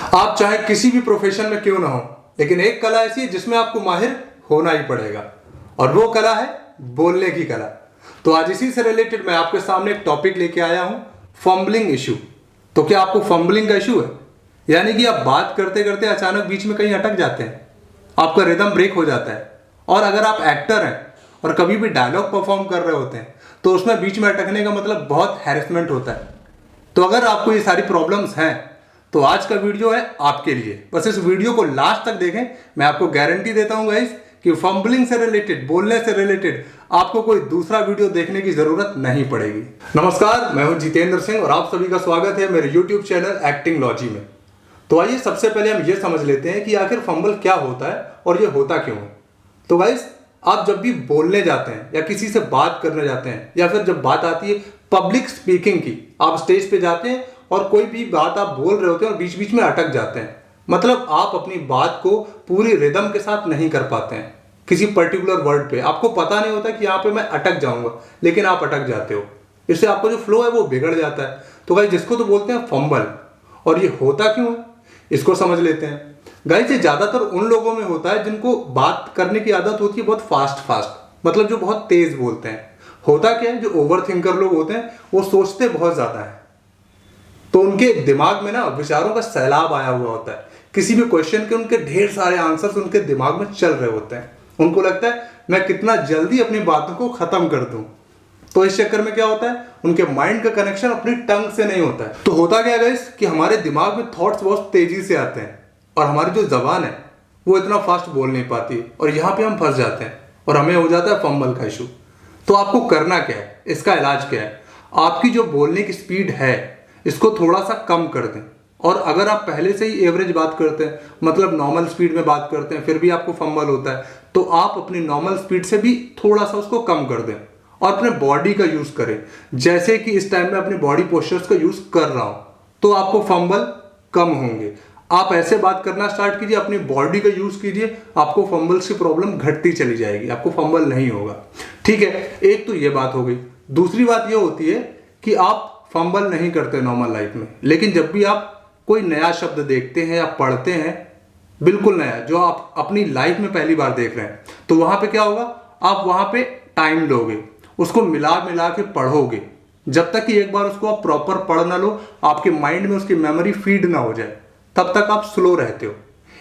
आप चाहे किसी भी प्रोफेशन में क्यों ना हो, लेकिन एक कला ऐसी है जिसमें आपको माहिर होना ही पड़ेगा, और वो कला है बोलने की कला। तो आज इसी से रिलेटेड मैं आपके सामने एक टॉपिक लेके आया हूं, फंबलिंग इशू। तो क्या आपको फंबलिंग का इशू है? यानी कि आप बात करते करते अचानक बीच में कहीं अटक जाते हैं, आपका रिदम ब्रेक हो जाता है। और अगर आप एक्टर हैं और कभी भी डायलॉग परफॉर्म कर रहे होते हैं तो उसमें बीच में अटकने का मतलब बहुत हैरेसमेंट होता है। तो अगर आपको ये सारी प्रॉब्लम्स हैं तो आज का वीडियो है आपके लिए। बस इस वीडियो को लास्ट तक देखें, मैं आपको गारंटी देता हूं गाइस कि फंबलिंग से रिलेटेड, बोलने से रिलेटेड आपको कोई दूसरा वीडियो देखने की जरूरत नहीं पड़ेगी। नमस्कार, मैं हूं जितेंद्र सिंह और आप सभी का स्वागत है मेरे यूट्यूब चैनल एक्टिंग लॉजी में। तो आइए सबसे पहले हम ये समझ लेते हैं कि आखिर फंबल क्या होता है और ये होता क्यों है। तो गाइस, आप जब भी बोलने जाते हैं या किसी से बात करने जाते हैं, या फिर जब बात आती है पब्लिक स्पीकिंग की, आप स्टेज पे जाते हैं और कोई भी बात आप बोल रहे होते हैं और बीच बीच में अटक जाते हैं, मतलब आप अपनी बात को पूरी रिदम के साथ नहीं कर पाते हैं। किसी पर्टिकुलर वर्ड पे आपको पता नहीं होता कि यहाँ पे मैं अटक जाऊंगा, लेकिन आप अटक जाते हो। इससे आपका जो फ्लो है वो बिगड़ जाता है। तो गाइस, जिसको तो बोलते हैं फंबल। और ये होता क्यों है इसको समझ लेते हैं। गाइस, ये ज्यादातर उन लोगों में होता है जिनको बात करने की आदत होती है बहुत फास्ट, मतलब जो बहुत तेज बोलते हैं। होता क्या है, जो ओवर थिंकर लोग होते हैं वो सोचते बहुत ज्यादा है, तो उनके दिमाग में ना विचारों का सैलाब आया हुआ होता है। किसी भी क्वेश्चन के उनके ढेर सारे आंसर्स उनके दिमाग में चल रहे होते हैं। उनको लगता है मैं कितना जल्दी अपनी बातों को खत्म कर दूं। तो इस चक्कर में क्या होता है, उनके माइंड का कनेक्शन अपनी टंग से नहीं होता है। तो होता क्या है कि हमारे दिमाग में थॉट्स बहुत तेजी से आते हैं और हमारी जो जबान है वो इतना फास्ट बोल नहीं पाती, और यहाँ पे हम फंस जाते हैं और हमें हो जाता है फंबल का इशू। तो आपको करना क्या है, इसका इलाज क्या है? आपकी जो बोलने की स्पीड है इसको थोड़ा सा कम कर दें। और अगर आप पहले से ही एवरेज बात करते हैं, मतलब नॉर्मल स्पीड में बात करते हैं, फिर भी आपको फंबल होता है, तो आप अपनी नॉर्मल स्पीड से भी थोड़ा सा उसको कम कर दें और अपने बॉडी का यूज करें। जैसे कि इस टाइम में अपने बॉडी पोस्चर्स का यूज कर रहा हूं, तो आपको फंबल कम होंगे। आप ऐसे बात करना स्टार्ट कीजिए, अपनी बॉडी का यूज कीजिए, आपको फंबल्स की प्रॉब्लम घटती चली जाएगी, आपको फंबल नहीं होगा। ठीक है, एक तो ये बात हो गई। दूसरी बात ये होती है कि आप फंबल नहीं करते नॉर्मल लाइफ में, लेकिन जब भी आप कोई नया शब्द देखते हैं या पढ़ते हैं, बिल्कुल नया, जो आप अपनी लाइफ में पहली बार देख रहे हैं, तो वहां पे क्या होगा, आप वहां पे टाइम लोगे, उसको मिला मिला के पढ़ोगे, जब तक कि एक बार उसको आप प्रॉपर पढ़ ना लो, आपके माइंड में उसकी मेमोरी फीड ना हो जाए, तब तक आप स्लो रहते हो।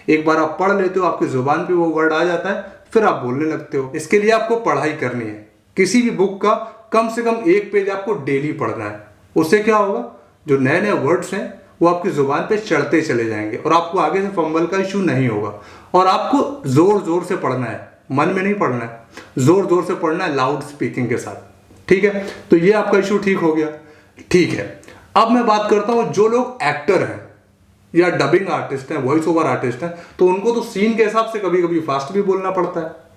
एक बार आप पढ़ लेते हो, आपकी जुबान पे वो वर्ड आ जाता है, फिर आप बोलने लगते हो। इसके लिए आपको पढ़ाई करनी है। किसी भी बुक का कम से कम एक पेज आपको डेली पढ़ना है। उससे क्या होगा, जो नए नए वर्ड्स हैं वो आपकी जुबान पे चढ़ते चले जाएंगे और आपको आगे से फंबल का इशू नहीं होगा। और आपको जोर जोर से पढ़ना है, मन में नहीं पढ़ना है, जोर जोर से पढ़ना है, लाउड स्पीकिंग के साथ। ठीक है, तो ये आपका इशू ठीक हो गया। ठीक है, अब मैं बात करता हूं जो लोग एक्टर हैं या डबिंग आर्टिस्ट हैं, वॉइस ओवर आर्टिस्ट हैं, तो उनको तो सीन के हिसाब से कभी कभी फास्ट भी बोलना पड़ता है।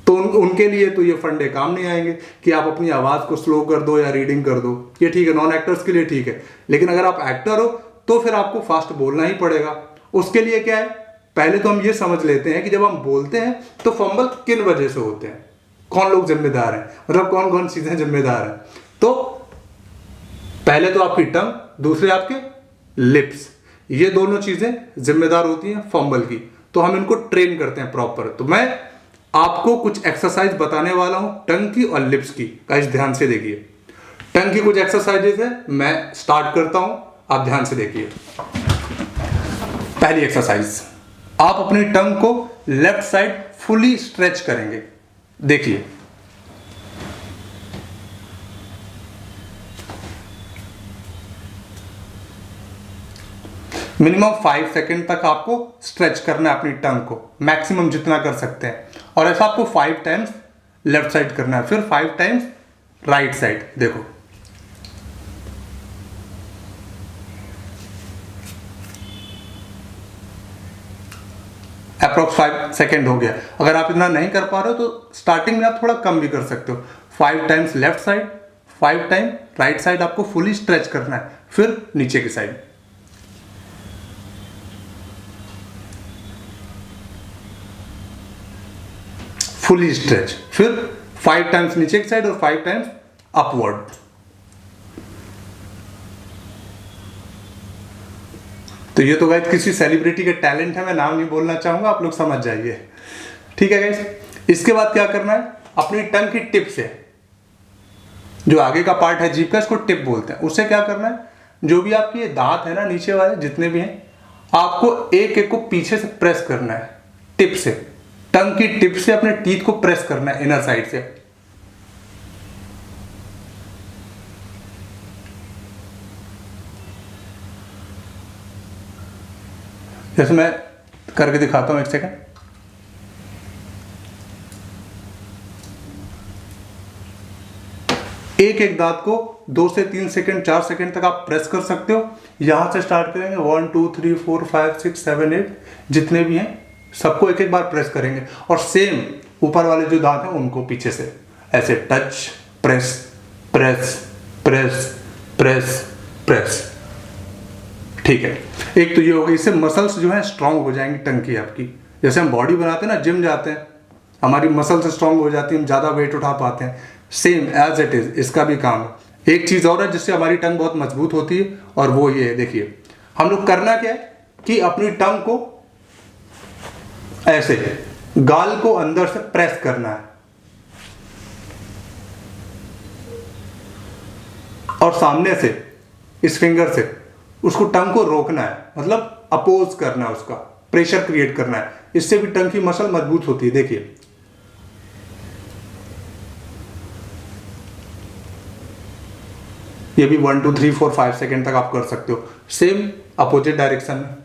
तो उनके लिए तो ये फंडे काम नहीं आएंगे कि आप अपनी आवाज को स्लो कर दो या रीडिंग कर दो। ये ठीक है, नॉन एक्टर्स के लिए ठीक है, लेकिन अगर आप एक्टर हो तो फिर आपको फास्ट बोलना ही पड़ेगा। उसके लिए क्या है, पहले तो हम ये समझ लेते हैं कि जब हम बोलते हैं तो फंबल किन वजह से होते हैं, कौन लोग जिम्मेदार हैं, मतलब कौन कौन चीजें जिम्मेदार हैं। तो पहले तो आपकी टंग, दूसरे आपके लिप्स, ये दोनों चीजें जिम्मेदार होती हैं फंबल की। तो हम इनको ट्रेन करते हैं प्रॉपर। तो मैं आपको कुछ एक्सरसाइज बताने वाला हूं टंग की और लिप्स की। गाइस, ध्यान से देखिए, टंग की कुछ एक्सरसाइजेज है, मैं स्टार्ट करता हूं, आप ध्यान से देखिए। पहली एक्सरसाइज, आप अपनी टंग को लेफ्ट साइड फुली स्ट्रेच करेंगे। देखिए, मिनिमम 5 सेकेंड तक आपको स्ट्रेच करना है अपनी टंग को, मैक्सिमम जितना कर सकते हैं। और ऐसा आपको 5 टाइम्स लेफ्ट साइड करना है, फिर 5 टाइम्स राइट साइड। देखो, अप्रोक्स 5 सेकेंड हो गया। अगर आप इतना नहीं कर पा रहे हो तो स्टार्टिंग में आप थोड़ा कम भी कर सकते हो। 5 times left side, 5 time right side आपको फुली स्ट्रेच करना है, फिर नीचे की साइड। फुली स्ट्रेच, फिर 5 टाइम्स नीचे की साइड और 5 टाइम्स अपवर्ड। तो ये तो गाइस किसी सेलिब्रिटी के टैलेंट है, मैं नाम नहीं बोलना चाहूंगा, आप लोग समझ जाइए। ठीक है गाइस, इसके बाद क्या करना है, अपनी टंग की टिप से, जो आगे का पार्ट है जीभ का, इसको टिप बोलते हैं, उससे क्या करना है, जो भी आपके ये दांत है ना नीचे वाले जितने भी हैं, आपको एक एक को पीछे से प्रेस करना है, टिप से, टंग की टिप से अपने टीथ को प्रेस करना है इनर साइड से। जैसे मैं करके दिखाता हूं, एक सेकंड। एक एक दांत को 2 से 3 सेकंड 4 सेकंड तक आप प्रेस कर सकते हो। यहां से स्टार्ट करेंगे 1 2 3 4 5 6 7 8 जितने भी हैं सबको एक एक बार प्रेस करेंगे, और सेम ऊपर वाले जो दांत हैं उनको पीछे से ऐसे touch, press press press press press. ठीक है, एक तो ये हो गई, इससे मसल्स जो है स्ट्रांग हो जाएंगी टंग की आपकी। जैसे हम बॉडी बनाते हैं ना, जिम जाते हैं, हमारी मसल्स स्ट्रांग हो जाती है, हम ज़्यादा वेट उठा पाते हैं, सेम एज इट इज़ इसका भी काम है। एक चीज़ और है जिससे हमारी टंग बहुत मजबूत होती है, और वो ये है, देखिए हम लोग करना क्या है कि अपनी टंग को ऐसे गाल को अंदर से प्रेस करना है, और सामने से इस फिंगर से उसको टंग को रोकना है, मतलब अपोज करना है, उसका प्रेशर क्रिएट करना है। इससे भी टंग की मसल मजबूत होती है। देखिए ये भी 1 2 3 4 5 सेकेंड तक आप कर सकते हो, सेम अपोजिट डायरेक्शन में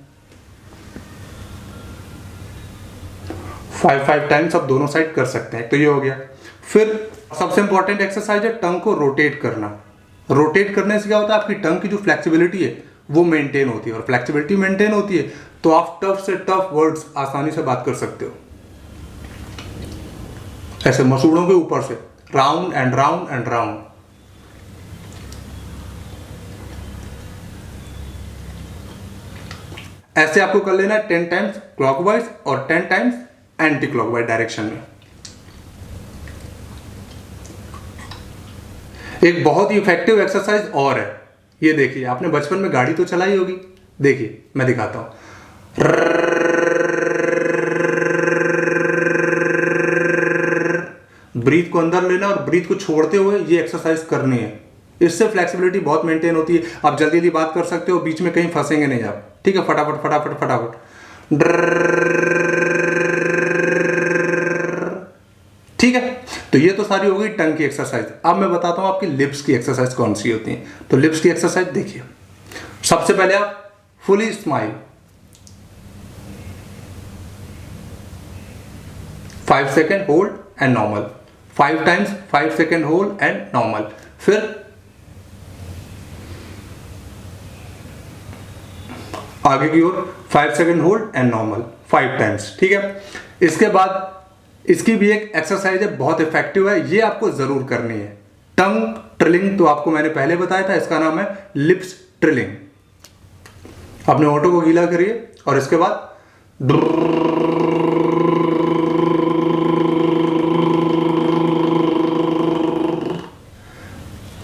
5 टाइम्स आप दोनों साइड कर सकते हैं। तो ये हो गया। फिर सबसे इंपॉर्टेंट एक्सरसाइज है टंग को रोटेट करना। रोटेट करने से क्या होता है, आपकी टंग की जो फ्लेक्सिबिलिटी है वो मेंटेन होती है, और फ्लेक्सिबिलिटी मेंटेन होती है तो आप टफ से टफ वर्ड्स आसानी से बात कर सकते हो। ऐसे मसूड़ों के ऊपर से round and round and round. ऐसे आपको कर लेना है 10 टाइम्स क्लॉकवाइज और 10 टाइम्स एंटी क्लॉकवाइज डायरेक्शन में। एक बहुत ही इफेक्टिव एक्सरसाइज और है, ये देखिए, आपने बचपन में गाड़ी तो चलाई होगी, देखिए मैं दिखाता हूं। ब्रीथ को अंदर लेना और ब्रीथ को छोड़ते हुए ये एक्सरसाइज करनी है। इससे फ्लेक्सिबिलिटी बहुत मेंटेन होती है, आप जल्दी जल्दी बात कर सकते हो, बीच में कहीं फंसेंगे नहीं आप। ठीक है, फटाफट फटाफट फटाफट। ठीक है, तो ये तो सारी हो गई टंग की एक्सरसाइज। अब मैं बताता हूं आपकी लिप्स की एक्सरसाइज कौन सी होती है। तो लिप्स की एक्सरसाइज देखिए, सबसे पहले आप fully smile 5 second hold and normal, 5 times 5 second hold and normal. फिर आगे की ओर 5 second hold and normal 5 times. ठीक है, इसके बाद इसकी भी एक एक्सरसाइज है, बहुत इफेक्टिव है, ये आपको जरूर करनी है। टंग ट्रिलिंग तो आपको मैंने पहले बताया था, इसका नाम है लिप्स ट्रिलिंग। अपने होठों को गीला करिए और इसके बाद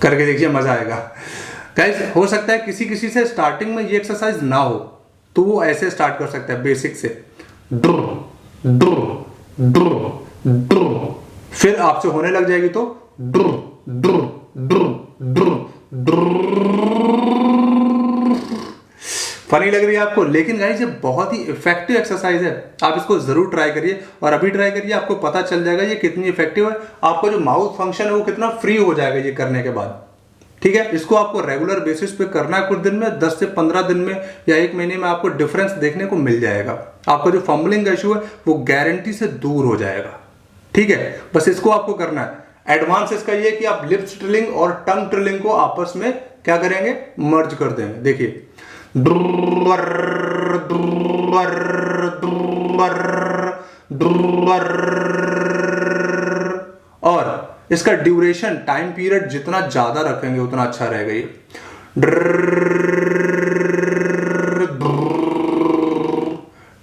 करके देखिए, मजा आएगा गाइस। हो सकता है किसी किसी से स्टार्टिंग में ये एक्सरसाइज ना हो, तो वो ऐसे स्टार्ट कर सकता है बेसिक से, ड्र ड्र ड्र ड्र, फिर आपसे होने लग जाएगी तो ड्र ड्र ड्र ड्र ड्र। फनी लग रही है आपको, लेकिन गाइस ये बहुत ही इफेक्टिव एक्सरसाइज है, आप इसको जरूर ट्राई करिए, और अभी ट्राई करिए, आपको पता चल जाएगा ये कितनी इफेक्टिव है। आपका जो माउथ फंक्शन है वो कितना फ्री हो जाएगा ये करने के बाद। ठीक है, इसको आपको रेगुलर बेसिस पे करना है, कुछ दिन में 10 से 15 दिन में या 1 महीने में आपको डिफरेंस देखने को मिल जाएगा। आपका जो फंबलिंग का इशू है वो गारंटी से दूर हो जाएगा। ठीक है, बस इसको आपको करना है। एडवांस इसका ये कि आप लिप्स ट्रिलिंग और टंग ट्रिलिंग को आपस में क्या करेंगे, मर्ज कर देंगे। देखिए ड्रुवर ड्रुवर ड्रुवर ड्रुवर, और इसका ड्यूरेशन टाइम पीरियड जितना ज्यादा रखेंगे उतना अच्छा रहेगा। ये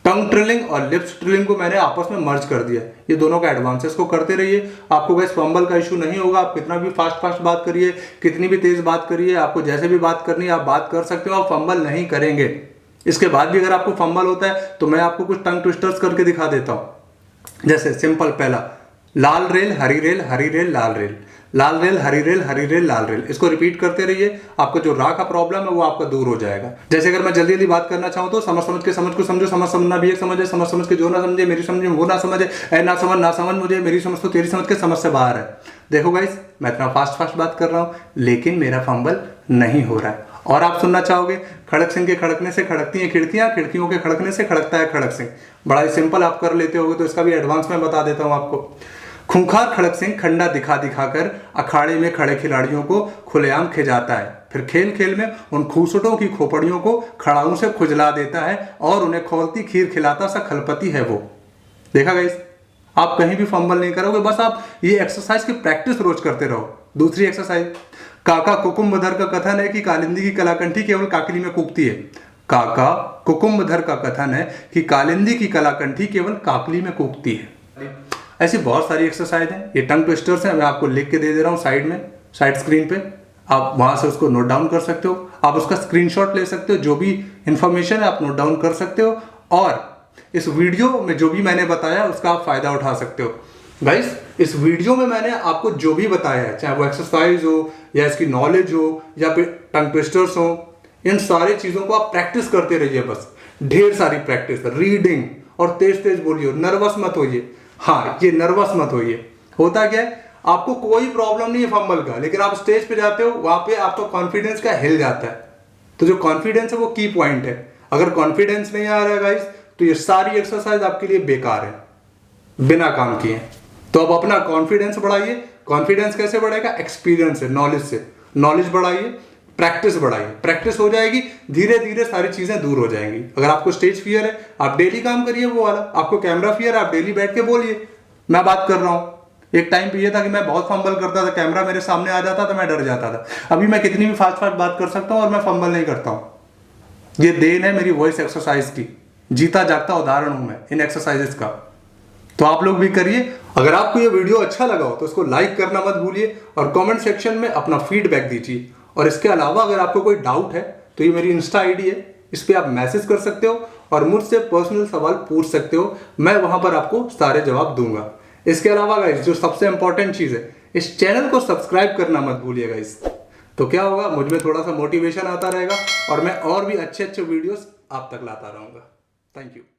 टंग ट्रिलिंग और लिप्स ट्रिलिंग को मैंने आपस में मर्ज कर दिया, ये दोनों का एडवांसेस को करते रहिए, आपको गैस फंबल का इशू नहीं होगा। आप कितना भी फास्ट बात करिए, कितनी भी तेज बात करिए, आपको जैसे भी बात करनी है आप बात कर सकते हो, आप फंबल नहीं करेंगे। इसके बाद भी अगर आपको फंबल होता है तो मैं आपको कुछ टंग ट्विस्टर्स करके दिखा देता हूं। जैसे सिंपल पहला, लाल रेल हरी रेल, हरी रेल लाल रेल, लाल रेल हरी रेल, हरी रेल लाल रेल। इसको रिपीट करते रहिए, आपको जो रा का प्रॉब्लम है वो आपका दूर हो जाएगा। जैसे अगर मैं जल्दी जल्दी बात करना चाहूँ तो समझ के समझ को समझो, समझ समझना भी एक समझ है, समझ के जो ना समझे मेरी समझ वो ना समझे, ऐ ना समझ मुझे मेरी समझ तो तेरी समझ के समझ से बाहर है। देखो गाइस, मैं इतना फास्ट बात कर रहा हूँ लेकिन मेरा फंबल नहीं हो रहा है। और आप सुनना चाहोगे, खड़क सिंह के खड़कने से खड़कती हैं खिड़कियां, खिड़कियों के खड़कने से खड़कता है खड़क सिंह। बड़ा ही सिंपल आप कर लेते होगे तो इसका भी एडवांस में बता देता हूं आपको। खूंखार खड़क सिंह खंडा दिखा कर अखाड़े में खड़े खिलाड़ियों को खुलेआम खिजाता है, फिर खेल खेल में उन खूसटों की खोपड़ियों को खड़ाऊ से खुजला देता है और उन्हें खौलती खीर खिलाता सा खलपति है वो। देखा गाइस, आप कहीं भी फंबल नहीं करोगे, बस आप ये एक्सरसाइज की प्रैक्टिस रोज करते रहो। दूसरी एक्सरसाइज, काका कुकुम्भधर का कथन है कि कालिंदी की कलाकंठी केवल काकली में कूकती है। काका कुकुम्भधर का कथन है कि कालिंदी की कलाकंठी केवल काकली में कूकती है। ऐसी बहुत सारी एक्सरसाइज हैं, ये टंग ट्विस्टर्स हैं, मैं आपको लिख के दे दे रहा हूँ साइड में, साइड स्क्रीन पे। आप वहां से उसको नोट डाउन कर सकते हो, आप उसका स्क्रीनशॉट ले सकते हो, जो भी इंफॉर्मेशन है आप नोट डाउन कर सकते हो और इस वीडियो में जो भी मैंने बताया उसका आप फायदा उठा सकते हो। गाइस, इस वीडियो में मैंने आपको जो भी बताया है, चाहे वो एक्सरसाइज हो या इसकी नॉलेज हो या फिर टंग ट्विस्टर्स हो, इन सारी चीजों को आप प्रैक्टिस करते रहिए। बस ढेर सारी प्रैक्टिस, रीडिंग, और तेज तेज बोलिए, नर्वस मत होइए। हाँ, ये नर्वस मत होइए। होता क्या है, आपको कोई प्रॉब्लम नहीं है फंबल का, लेकिन आप स्टेज पे जाते हो, वहां पे आपका कॉन्फिडेंस का हिल जाता है। तो जो कॉन्फिडेंस है वो की पॉइंट है। अगर कॉन्फिडेंस नहीं आ रहा है गाइस, तो ये सारी एक्सरसाइज आपके लिए बेकार है, बिना काम किए। तो अब अपना कॉन्फिडेंस बढ़ाइए। कॉन्फिडेंस कैसे बढ़ेगा? एक्सपीरियंस से, नॉलेज से। नॉलेज बढ़ाइए, प्रैक्टिस बढ़ाइए, प्रैक्टिस हो जाएगी, धीरे धीरे सारी चीजें दूर हो जाएंगी। अगर आपको स्टेज फियर है, आप डेली काम करिए वो वाला। आपको कैमरा फियर है, आप डेली बैठ के बोलिए मैं बात कर रहा हूं। एक टाइम पे ये था कि मैं बहुत फंबल करता था, कैमरा मेरे सामने आ जाता था, मैं डर जाता था। अभी मैं कितनी भी फास्ट बात कर सकता हूं और मैं फंबल नहीं करता हूं। ये देन है मेरी वॉइस एक्सरसाइज की, जीता जागता उदाहरण हूं मैं इन एक्सरसाइजेस का। तो आप लोग भी करिए। अगर आपको ये वीडियो अच्छा लगा हो तो इसको लाइक करना मत भूलिए और कमेंट सेक्शन में अपना फीडबैक दीजिए। और इसके अलावा अगर आपको कोई डाउट है तो ये मेरी इंस्टा आईडी है, इस पर आप मैसेज कर सकते हो और मुझसे पर्सनल सवाल पूछ सकते हो, मैं वहां पर आपको सारे जवाब दूंगा। इसके अलावा गाइस, जो सबसे इंपॉर्टेंट चीज है, इस चैनल को सब्सक्राइब करना मत भूलिए गाइस। तो क्या होगा, मुझ में थोड़ा सा मोटिवेशन आता रहेगा और मैं और भी अच्छे वीडियोस आप तक लाता रहूंगा। Thank you.